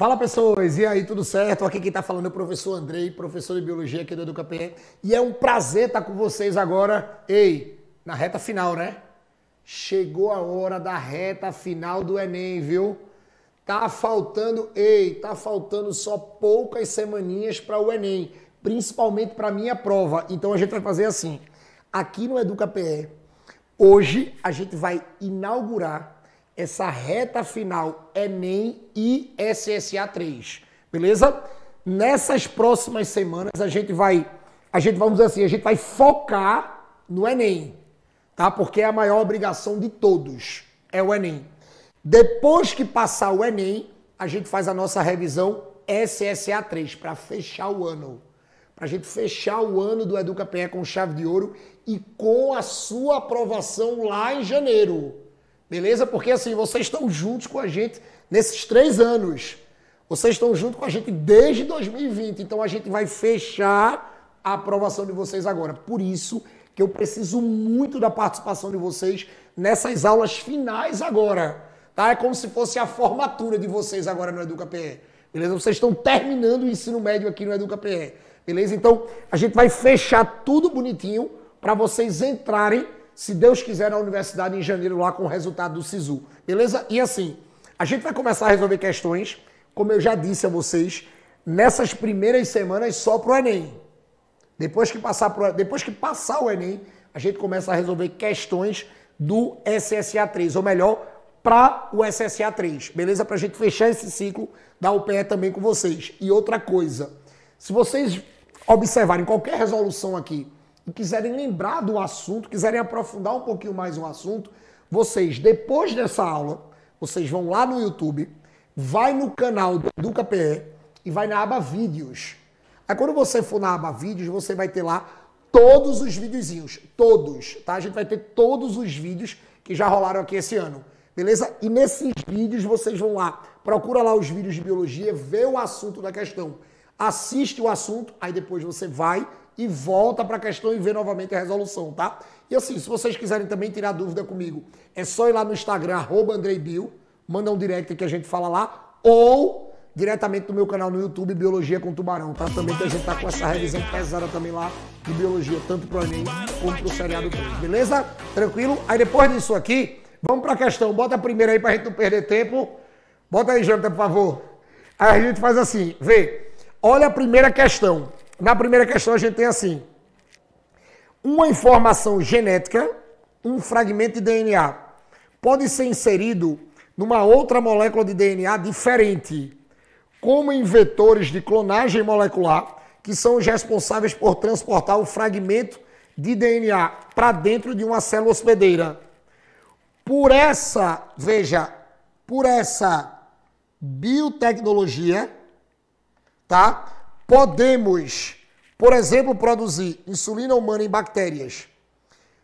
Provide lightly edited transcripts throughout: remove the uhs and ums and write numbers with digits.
Fala pessoas, e aí, tudo certo? Aqui quem tá falando é o professor Andrei, professor de Biologia aqui do EducaPE. E é um prazer estar com vocês agora, na reta final, né? Chegou a hora da reta final do Enem, viu? Tá faltando só poucas semaninhas para o Enem, principalmente para a minha prova. Então a gente vai fazer assim, aqui no EducaPE, hoje a gente vai inaugurar essa reta final Enem e SSA3, beleza? Nessas próximas semanas a gente vai focar no Enem, tá? Porque é a maior obrigação de todos, é o Enem. Depois que passar o Enem, a gente faz a nossa revisão SSA3 para fechar o ano. Para a gente fechar o ano do EducaPE com chave de ouro e com a sua aprovação lá em janeiro. Beleza? Porque assim, vocês estão juntos com a gente nesses 3 anos. Vocês estão junto com a gente desde 2020. Então a gente vai fechar a aprovação de vocês agora. Por isso que eu preciso muito da participação de vocês nessas aulas finais agora. Tá? É como se fosse a formatura de vocês agora no EducaPE. Beleza? Vocês estão terminando o ensino médio aqui no EducaPE. Beleza? Então a gente vai fechar tudo bonitinho para vocês entrarem, se Deus quiser, na universidade em janeiro lá com o resultado do SISU. Beleza? E assim, a gente vai começar a resolver questões, como eu já disse a vocês, nessas primeiras semanas só pro Enem. Depois que passar o Enem, a gente começa a resolver questões do SSA3, ou melhor, para o SSA3. Beleza? Pra gente fechar esse ciclo da UPE também com vocês. E outra coisa, se vocês observarem qualquer resolução aqui, e quiserem lembrar do assunto, quiserem aprofundar um pouquinho mais o assunto, vocês, depois dessa aula, vocês vão lá no YouTube, vai no canal do EducaPE e vai na aba Vídeos. Aí quando você for na aba Vídeos, você vai ter lá todos os videozinhos, todos, tá? A gente vai ter todos os vídeos que já rolaram aqui esse ano, beleza? E nesses vídeos vocês vão lá, procura lá os vídeos de biologia, vê o assunto da questão, assiste o assunto, aí depois você vai e volta para a questão e vê novamente a resolução, tá? E assim, se vocês quiserem também tirar dúvida comigo, é só ir lá no Instagram, @AndreiBio, manda um direct que a gente fala lá, ou diretamente no meu canal no YouTube, Biologia com Tubarão, tá? Também que a gente tá com essa revisão pesada também lá de biologia, tanto pro Enem como pro seriado 3, beleza? Tranquilo? Aí depois disso aqui, vamos para a questão. Bota a primeira aí pra gente não perder tempo. Bota aí, Jonathan, por favor. Aí a gente faz assim, vê. Olha a primeira questão. Na primeira questão a gente tem assim, uma informação genética, um fragmento de DNA, pode ser inserido numa outra molécula de DNA diferente, como em vetores de clonagem molecular, que são os responsáveis por transportar o fragmento de DNA para dentro de uma célula hospedeira. Por essa biotecnologia, tá? Podemos, por exemplo, produzir insulina humana em bactérias.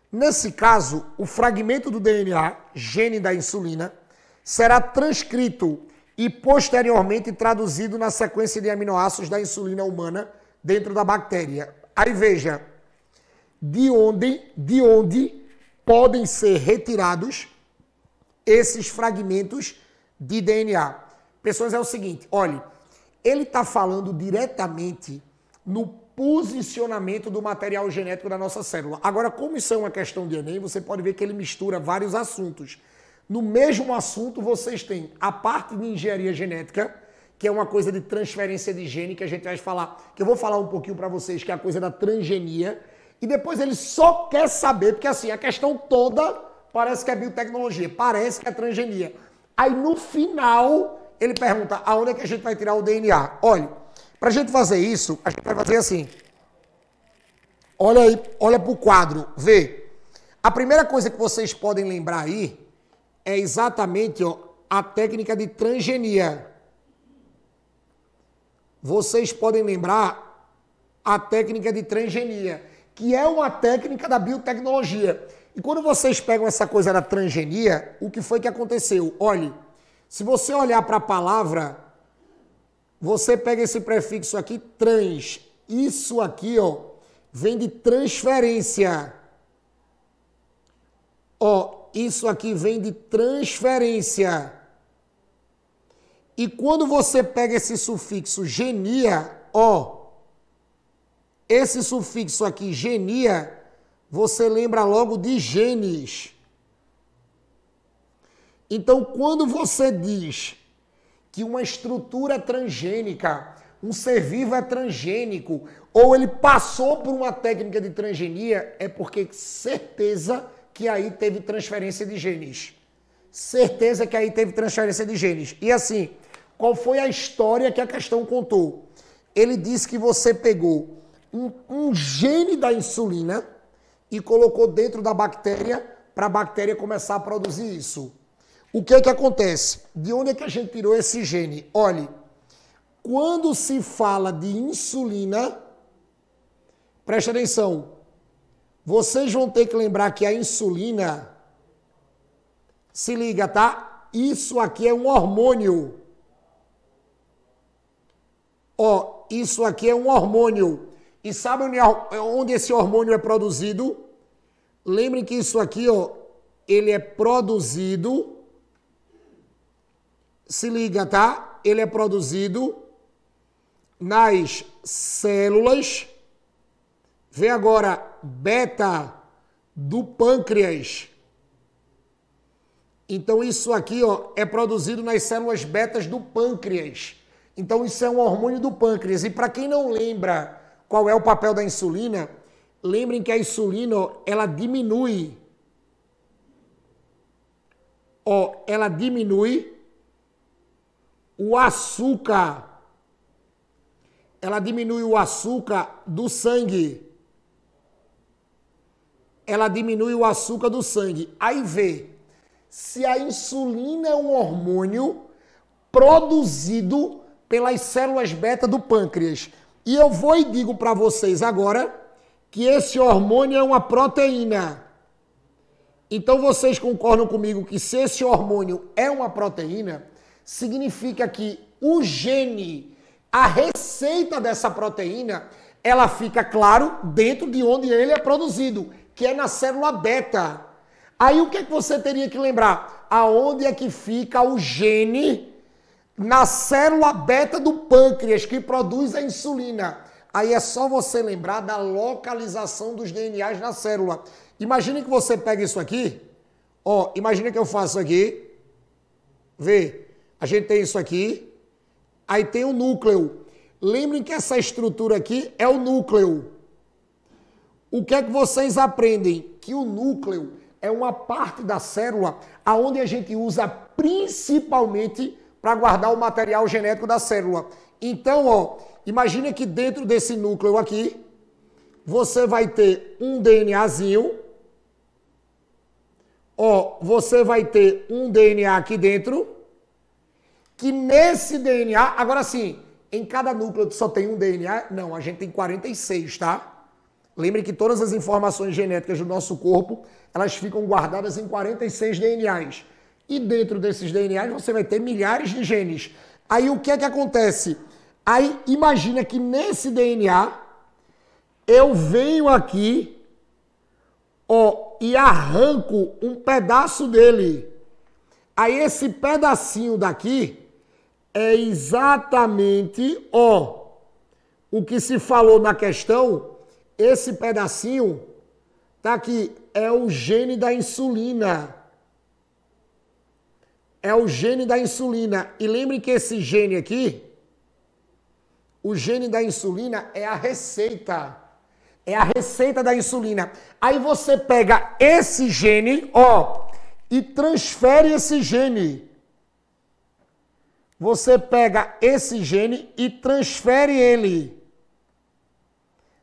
Nesse caso, o fragmento do DNA, gene da insulina, será transcrito e posteriormente traduzido na sequência de aminoácidos da insulina humana dentro da bactéria. Aí veja, de onde podem ser retirados esses fragmentos de DNA. Pessoas, é o seguinte, olha, ele está falando diretamente no posicionamento do material genético da nossa célula. Agora, como isso é uma questão de Enem, você pode ver que ele mistura vários assuntos. No mesmo assunto, vocês têm a parte de engenharia genética, que é uma coisa de transferência de gene, que a gente vai falar, que eu vou falar um pouquinho para vocês, que é a coisa da transgenia. E depois ele só quer saber, porque assim, a questão toda parece que é biotecnologia, parece que é transgenia. Aí no final ele pergunta aonde é que a gente vai tirar o DNA. Olha, para a gente fazer isso, a gente vai fazer assim. Olha aí, olha para o quadro, vê. A primeira coisa que vocês podem lembrar aí é exatamente a técnica de transgenia. Vocês podem lembrar a técnica de transgenia, que é uma técnica da biotecnologia. E quando vocês pegam essa coisa da transgenia, o que foi que aconteceu? Olhe, se você olhar para a palavra, você pega esse prefixo aqui, trans. Isso aqui, vem de transferência. Isso aqui vem de transferência. E quando você pega esse sufixo genia, ó, esse sufixo aqui, genia, você lembra logo de genes. Então, quando você diz que uma estrutura é transgênica, um ser vivo é transgênico, ou ele passou por uma técnica de transgenia, é porque certeza que aí teve transferência de genes. Certeza que aí teve transferência de genes. E assim, qual foi a história que a questão contou? Ele disse que você pegou um gene da insulina e colocou dentro da bactéria para a bactéria começar a produzir isso. O que é que acontece? De onde é que a gente tirou esse gene? Olhe, quando se fala de insulina, preste atenção, vocês vão ter que lembrar que a insulina, se liga, tá? Isso aqui é um hormônio. Ó, isso aqui é um hormônio. E sabe onde esse hormônio é produzido? Lembrem que isso aqui, ó, ele é produzido, se liga, tá? Ele é produzido nas células, vê agora, beta do pâncreas. Então isso aqui, ó, é produzido nas células betas do pâncreas. Então isso é um hormônio do pâncreas. E para quem não lembra qual é o papel da insulina, lembrem que a insulina, ó, ela diminui. Ó, ela diminui o açúcar. Ela diminui o açúcar do sangue. Ela diminui o açúcar do sangue. Aí vê, se a insulina é um hormônio produzido pelas células beta do pâncreas. E eu vou e digo para vocês agora que esse hormônio é uma proteína. Então vocês concordam comigo que se esse hormônio é uma proteína, significa que o gene, a receita dessa proteína, ela fica, claro, dentro de onde ele é produzido, que é na célula beta. Aí o que é que você teria que lembrar? Aonde é que fica o gene? Na célula beta do pâncreas, que produz a insulina. Aí é só você lembrar da localização dos DNAs na célula. Imagine que você pega isso aqui, ó, imagine que eu faço aqui, vê, a gente tem isso aqui, aí tem o núcleo. Lembrem que essa estrutura aqui é o núcleo. O que é que vocês aprendem? Que o núcleo é uma parte da célula aonde a gente usa principalmente para guardar o material genético da célula. Então, ó, imagine que dentro desse núcleo aqui, você vai ter um DNAzinho. Ó, você vai ter um DNA aqui dentro, que nesse DNA, agora sim, em cada núcleo só tem um DNA? Não, a gente tem 46, tá? Lembre que todas as informações genéticas do nosso corpo, elas ficam guardadas em 46 DNAs. E dentro desses DNAs você vai ter milhares de genes. Aí o que é que acontece? Aí imagina que nesse DNA, eu venho aqui, ó, e arranco um pedaço dele. Aí esse pedacinho daqui é exatamente, ó, o que se falou na questão. Esse pedacinho tá aqui, é o gene da insulina. É o gene da insulina. E lembre que esse gene aqui, o gene da insulina é a receita. É a receita da insulina. Aí você pega esse gene, ó, e transfere esse gene. Você pega esse gene e transfere ele.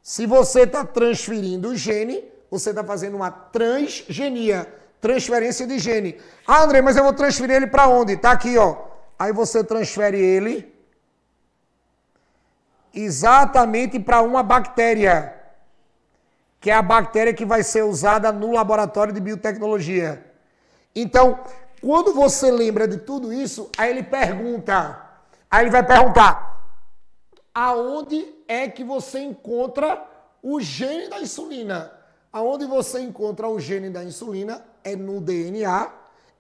Se você está transferindo o gene, você está fazendo uma transgenia, transferência de gene. Ah, André, mas eu vou transferir ele para onde? Está aqui, ó. Aí você transfere ele exatamente para uma bactéria, que é a bactéria que vai ser usada no laboratório de biotecnologia. Então, quando você lembra de tudo isso, aí ele vai perguntar, aonde é que você encontra o gene da insulina? Aonde você encontra o gene da insulina é no DNA,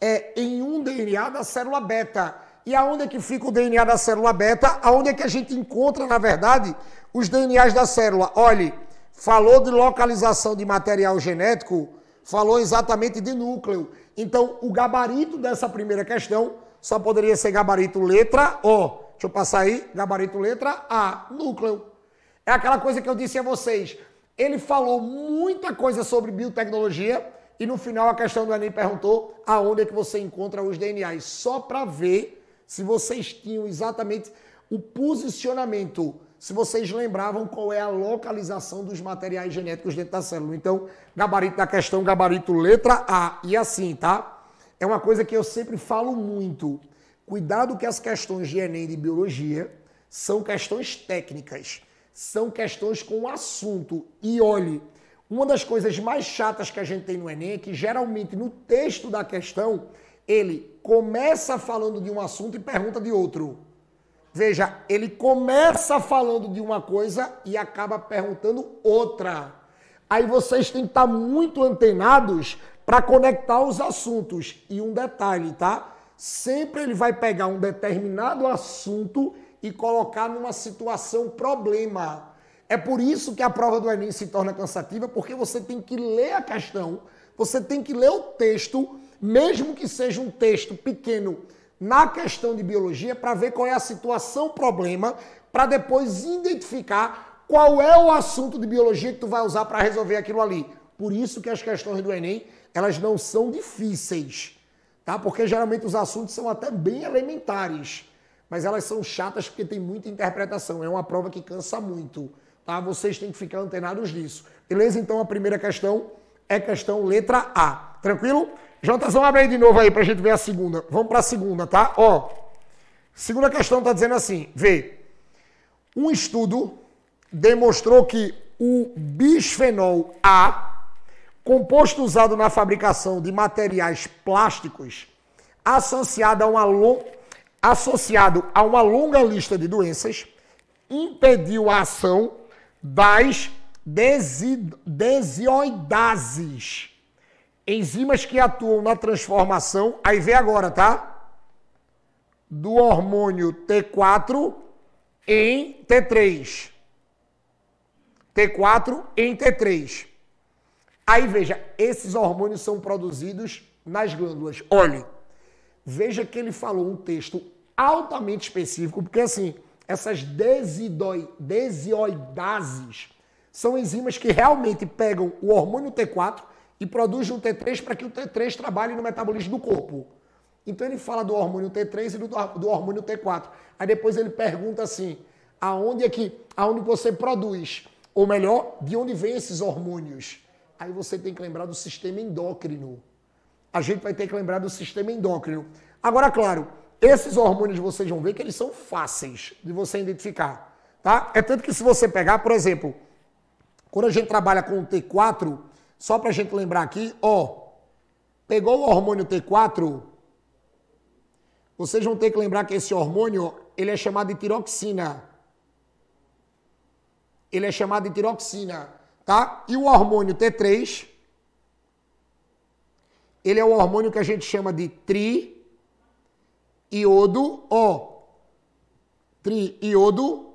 é em um DNA da célula beta. E aonde é que fica o DNA da célula beta? Aonde é que a gente encontra, na verdade, os DNAs da célula? Olhe, falou de localização de material genético, falou exatamente de núcleo. Então, o gabarito dessa primeira questão só poderia ser gabarito letra O. Deixa eu passar aí, gabarito letra A, núcleo. É aquela coisa que eu disse a vocês. Ele falou muita coisa sobre biotecnologia e no final a questão do Enem perguntou aonde é que você encontra os DNAs. Só para ver se vocês tinham exatamente o posicionamento, se vocês lembravam qual é a localização dos materiais genéticos dentro da célula. Então, gabarito da questão, gabarito letra A. E assim, tá? É uma coisa que eu sempre falo muito. Cuidado que as questões de Enem de biologia são questões técnicas. São questões com assunto. E olhe, uma das coisas mais chatas que a gente tem no Enem é que geralmente no texto da questão, ele começa falando de um assunto e pergunta de outro. Veja, ele começa falando de uma coisa e acaba perguntando outra. Aí vocês têm que estar muito antenados para conectar os assuntos. E um detalhe, tá? Sempre ele vai pegar um determinado assunto e colocar numa situação problema. É por isso que a prova do Enem se torna cansativa, porque você tem que ler a questão, você tem que ler o texto, mesmo que seja um texto pequeno, na questão de biologia, para ver qual é a situação problema, para depois identificar qual é o assunto de biologia que tu vai usar para resolver aquilo ali. Por isso que as questões do Enem, elas não são difíceis, tá? Porque geralmente os assuntos são até bem elementares, mas elas são chatas porque tem muita interpretação. É uma prova que cansa muito, tá? Vocês têm que ficar antenados nisso. Beleza? Então a primeira questão é questão letra A. Tranquilo? Jonathan, abre aí de novo aí pra gente ver a segunda. Vamos pra segunda, tá? Ó, segunda questão tá dizendo assim, vê. Um estudo demonstrou que o bisfenol A, composto usado na fabricação de materiais plásticos, associado a uma longa lista de doenças, impediu a ação das desioidases, enzimas que atuam na transformação, aí vê agora, tá? Do hormônio T4 em T3. T4 em T3. Aí veja, esses hormônios são produzidos nas glândulas. Olhe, veja que ele falou um texto altamente específico, porque assim, essas desioidases são enzimas que realmente pegam o hormônio T4 e produzem um T3 para que o T3 trabalhe no metabolismo do corpo. Então ele fala do hormônio T3 e do hormônio T4. Aí depois ele pergunta assim, aonde você produz? Ou melhor, de onde vêm esses hormônios? Aí você tem que lembrar do sistema endócrino. A gente vai ter que lembrar do sistema endócrino. Agora, claro, esses hormônios vocês vão ver que eles são fáceis de você identificar, tá? É tanto que se você pegar, por exemplo, quando a gente trabalha com o T4, só para a gente lembrar aqui, ó, pegou o hormônio T4, vocês vão ter que lembrar que esse hormônio, ele é chamado de tiroxina. Ele é chamado de tiroxina, tá? E o hormônio T3, ele é o hormônio que a gente chama de triiodo, ó, triiodo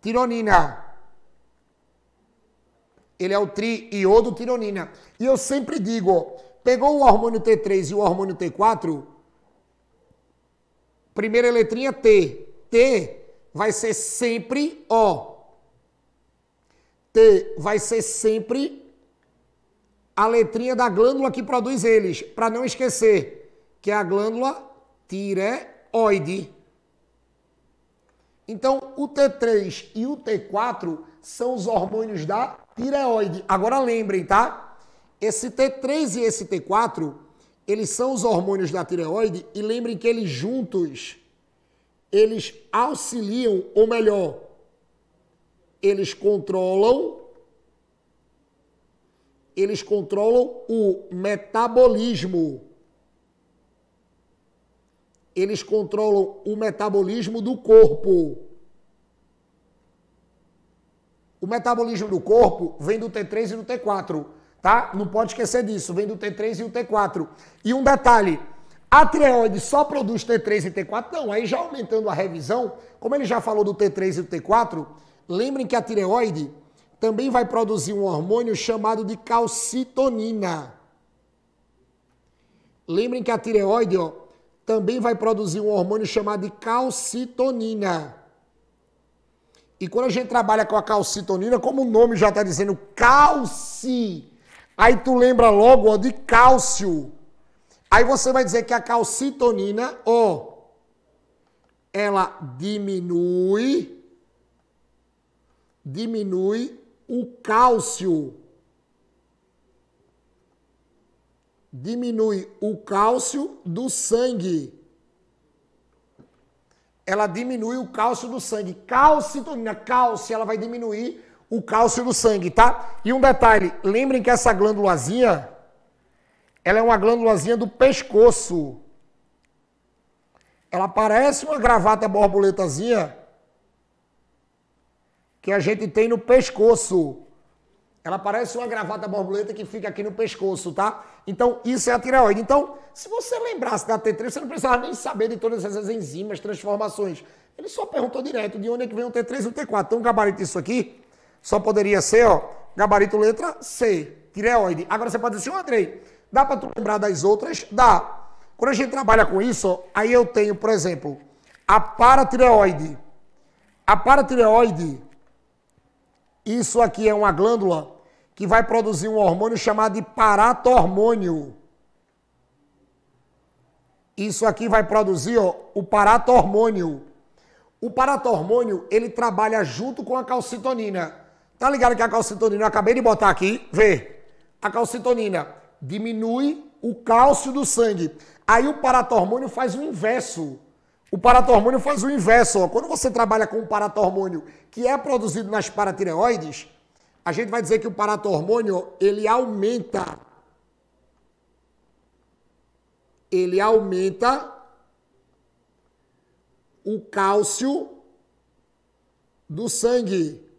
tironina. Ele é o triiodo tironina. E eu sempre digo, ó, pegou o hormônio T3 e o hormônio T4, primeira letrinha T. T vai ser sempre, ó, T vai ser sempre a letrinha da glândula que produz eles, para não esquecer, que é a glândula tireoide. Então, o T3 e o T4 são os hormônios da tireoide. Agora lembrem, tá? Esse T3 e esse T4, eles são os hormônios da tireoide e lembrem que eles juntos, eles auxiliam, ou melhor, eles controlam o metabolismo. Eles controlam o metabolismo do corpo. O metabolismo do corpo vem do T3 e do T4, tá? Não pode esquecer disso, vem do T3 e do T4. E um detalhe, A tireoide só produz T3 e T4? Não, aí já aumentando a revisão, como ele já falou do T3 e do T4, lembrem que a tireoide também vai produzir um hormônio chamado de calcitonina. Lembrem que a tireoide, ó, também vai produzir um hormônio chamado de calcitonina. E quando a gente trabalha com a calcitonina, como o nome já está dizendo, calci, aí tu lembra logo, ó, de cálcio. Aí você vai dizer que a calcitonina, ó, ela diminui o cálcio. Diminui o cálcio do sangue. Ela diminui o cálcio do sangue. Calcitonina, cálcio, ela vai diminuir o cálcio do sangue, tá? E um detalhe, lembrem que essa glândulazinha, ela é uma glândulazinha do pescoço. Ela parece uma gravata borboletazinha que a gente tem no pescoço. Ela parece uma gravata borboleta que fica aqui no pescoço, tá? Então, isso é a tireoide. Então, se você lembrasse da T3, você não precisava nem saber de todas essas enzimas, transformações. Ele só perguntou direto de onde é que vem o T3 e o T4. Então, o gabarito disso aqui só poderia ser, ó, gabarito letra C, tireoide. Agora você pode dizer assim, Andrei, dá para tu lembrar das outras? Dá. Quando a gente trabalha com isso, ó, aí eu tenho, por exemplo, a paratireoide. A paratireoide, isso aqui é uma glândula que vai produzir um hormônio chamado de paratormônio. Isso aqui vai produzir, ó, o paratormônio. O paratormônio, ele trabalha junto com a calcitonina. Tá ligado que a calcitonina, eu acabei de botar aqui, vê. A calcitonina diminui o cálcio do sangue. Aí o paratormônio faz o inverso. O paratormônio faz o inverso. Ó. Quando você trabalha com um paratormônio que é produzido nas paratireoides, a gente vai dizer que o paratormônio, ele aumenta. Ele aumenta o cálcio do sangue.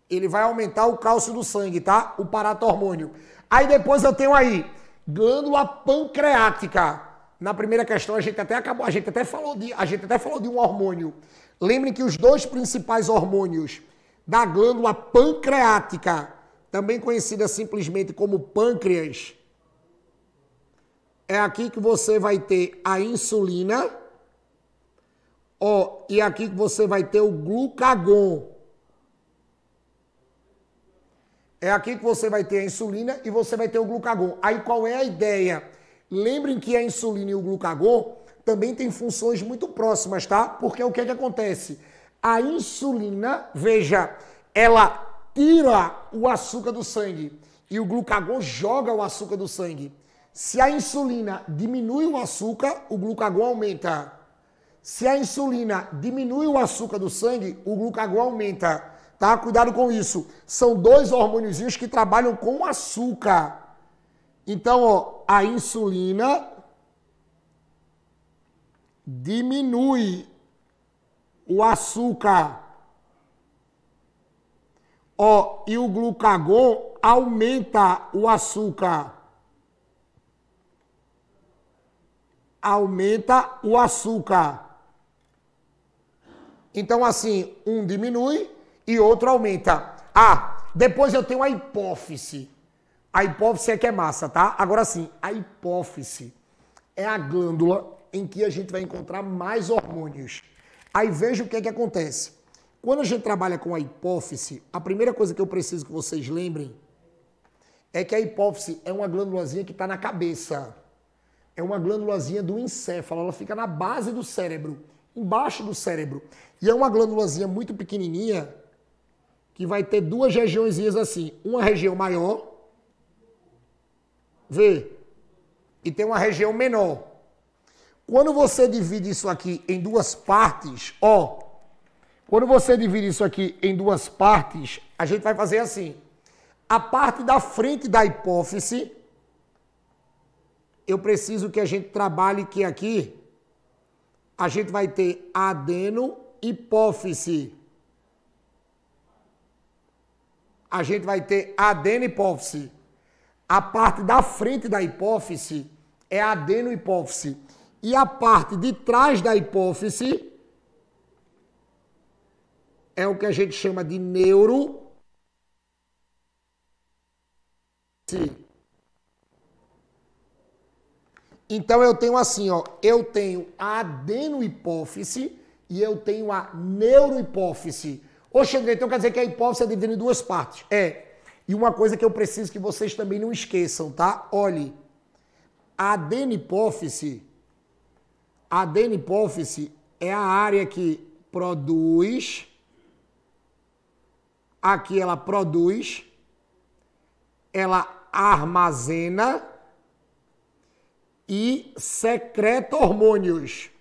Ele vai aumentar o cálcio do sangue, tá? O paratormônio. Aí depois eu tenho aí glândula pancreática. Na primeira questão a gente até falou de um hormônio. Lembrem que os dois principais hormônios da glândula pancreática, também conhecida simplesmente como pâncreas, é aqui que você vai ter a insulina, ó, e aqui que você vai ter o glucagon. É aqui que você vai ter a insulina e você vai ter o glucagon. Aí qual é a ideia? Lembrem que a insulina e o glucagon também têm funções muito próximas, tá? Porque o que é que acontece? A insulina, veja, ela tira o açúcar do sangue e o glucagon joga o açúcar do sangue. Se a insulina diminui o açúcar, o glucagon aumenta. Se a insulina diminui o açúcar do sangue, o glucagon aumenta. Tá? Cuidado com isso. São dois hormôniozinhos que trabalham com açúcar. Então, ó, a insulina diminui o açúcar. Ó, e o glucagon aumenta o açúcar. Aumenta o açúcar. Então, assim, um diminui e outro aumenta. Ah, depois eu tenho a hipófise. A hipófise é que é massa, tá? Agora sim, a hipófise é a glândula em que a gente vai encontrar mais hormônios. Aí veja o que é que acontece. Quando a gente trabalha com a hipófise, a primeira coisa que eu preciso que vocês lembrem é que a hipófise é uma glândulazinha que está na cabeça. É uma glândulazinha do encéfalo, ela fica na base do cérebro, embaixo do cérebro. E é uma glândulazinha muito pequenininha que vai ter duas regiõezinhas assim. Uma região maior, vê, e tem uma região menor. Quando você divide isso aqui em duas partes, ó, quando você divide isso aqui em duas partes, a gente vai fazer assim. A parte da frente da hipófise, eu preciso que a gente trabalhe que aqui a gente vai ter adeno-hipófise. A gente vai ter adeno-hipófise. A parte da frente da hipófise é a adenohipófise. E a parte de trás da hipófise é o que a gente chama de neuro. Então eu tenho assim, ó, eu tenho a adenohipófise e eu tenho a neurohipófise. Oxe, André, então quer dizer que a hipófise é dividida em duas partes? É. E uma coisa que eu preciso que vocês também não esqueçam, tá? Olhe, a adenihipófise é a área que produz, aqui ela produz, ela armazena e secreta hormônios.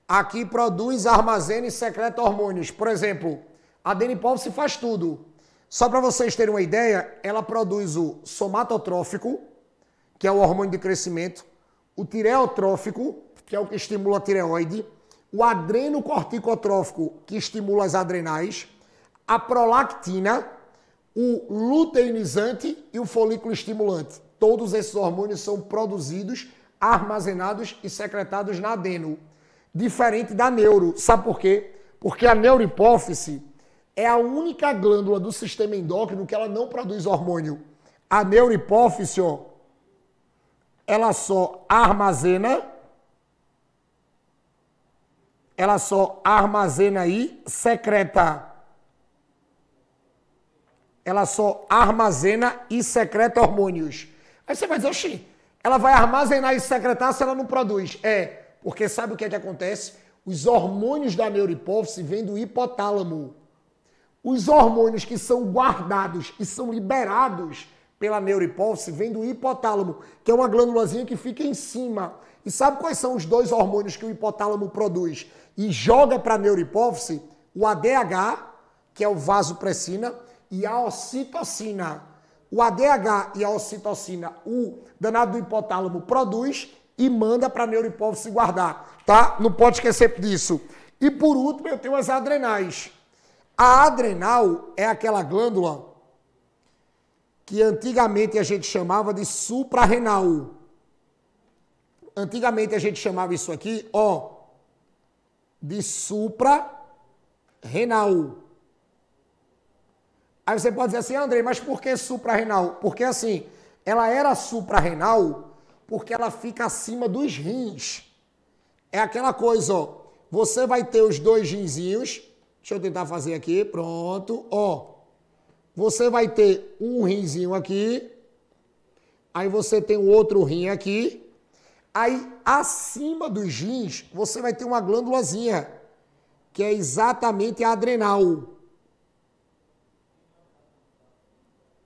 Aqui produz, armazena e secreta hormônios. Por exemplo, a adenihipófise faz tudo. Só para vocês terem uma ideia, ela produz o somatotrófico, que é o hormônio de crescimento, o tireotrófico, que é o que estimula a tireoide, o adrenocorticotrófico, que estimula as adrenais, a prolactina, o luteinizante e o folículo estimulante. Todos esses hormônios são produzidos, armazenados e secretados na adeno. Diferente da neuro. Sabe por quê? Porque a neurohipófise é a única glândula do sistema endócrino que ela não produz hormônio. A neurohipófise, ó, ela só armazena e secreta. Ela só armazena e secreta hormônios. Aí você vai dizer, oxi, ela vai armazenar e secretar se ela não produz. É, porque sabe o que é que acontece? Os hormônios da neurohipófise vêm do hipotálamo. Os hormônios que são guardados e são liberados pela neurohipófise vêm do hipotálamo, que é uma glândulazinha que fica em cima. E sabe quais são os dois hormônios que o hipotálamo produz e joga para a neurohipófise? O ADH, que é o vasopressina, e a ocitocina. O ADH e a ocitocina, o danado do hipotálamo produz e manda para a neurohipófise guardar, tá? Não pode esquecer disso. E por último, eu tenho as adrenais. A adrenal é aquela glândula que antigamente a gente chamava de suprarrenal. Antigamente a gente chamava isso aqui, ó, de suprarrenal. Aí você pode dizer assim, Andrei, mas por que suprarrenal? Porque assim, ela era suprarrenal porque ela fica acima dos rins. É aquela coisa, ó, você vai ter os dois rinzinhos, deixa eu tentar fazer aqui, pronto, ó. Você vai ter um rinzinho aqui, aí você tem o outro rim aqui, aí acima dos rins você vai ter uma glândulazinha, que é exatamente a adrenal.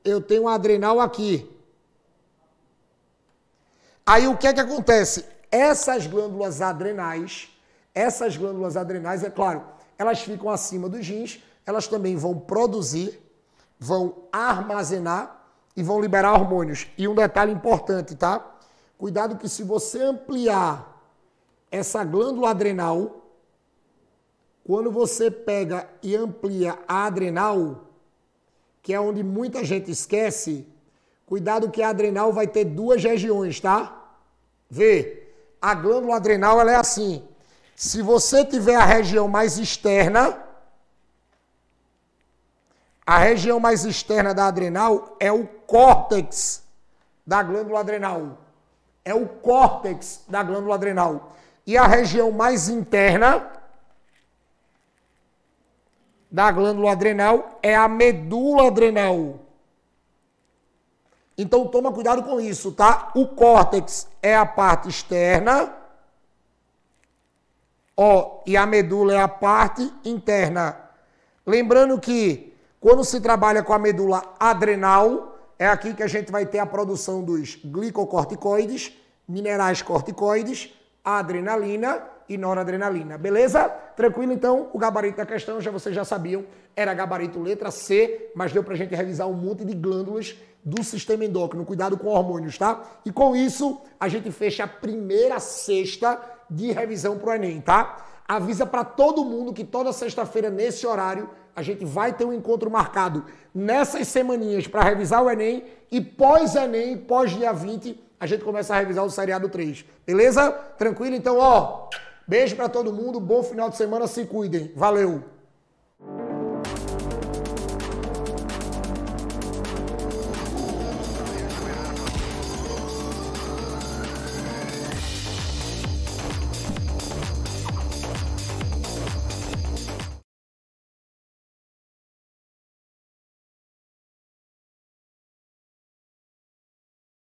Eu tenho uma adrenal aqui. Aí o que é que acontece? Essas glândulas adrenais, é claro, elas ficam acima dos rins, elas também vão produzir, vão armazenar e vão liberar hormônios. E um detalhe importante, tá? Cuidado que se você ampliar essa glândula adrenal, quando você pega e amplia a adrenal, que é onde muita gente esquece, cuidado que a adrenal vai ter duas regiões, tá? Vê, a glândula adrenal ela é assim. Se você tiver a região mais externa, a região mais externa da adrenal é o córtex da glândula adrenal. É o córtex da glândula adrenal. E a região mais interna da glândula adrenal é a medula adrenal. Então toma cuidado com isso, tá? O córtex é a parte externa, ó, e a medula é a parte interna. Lembrando que quando se trabalha com a medula adrenal, é aqui que a gente vai ter a produção dos glicocorticoides, minerais corticoides, adrenalina e noradrenalina. Beleza? Tranquilo? Então, o gabarito da questão, vocês já sabiam, era gabarito letra C, mas deu pra gente revisar um monte de glândulas do sistema endócrino. Cuidado com hormônios, tá? E com isso, a gente fecha a primeira sexta de revisão pro Enem, tá? Avisa para todo mundo que toda sexta-feira, nesse horário, a gente vai ter um encontro marcado nessas semaninhas para revisar o Enem e pós-Enem, pós-dia 20, a gente começa a revisar o seriado 3. Beleza? Tranquilo? Então, ó, beijo para todo mundo, bom final de semana, se cuidem. Valeu!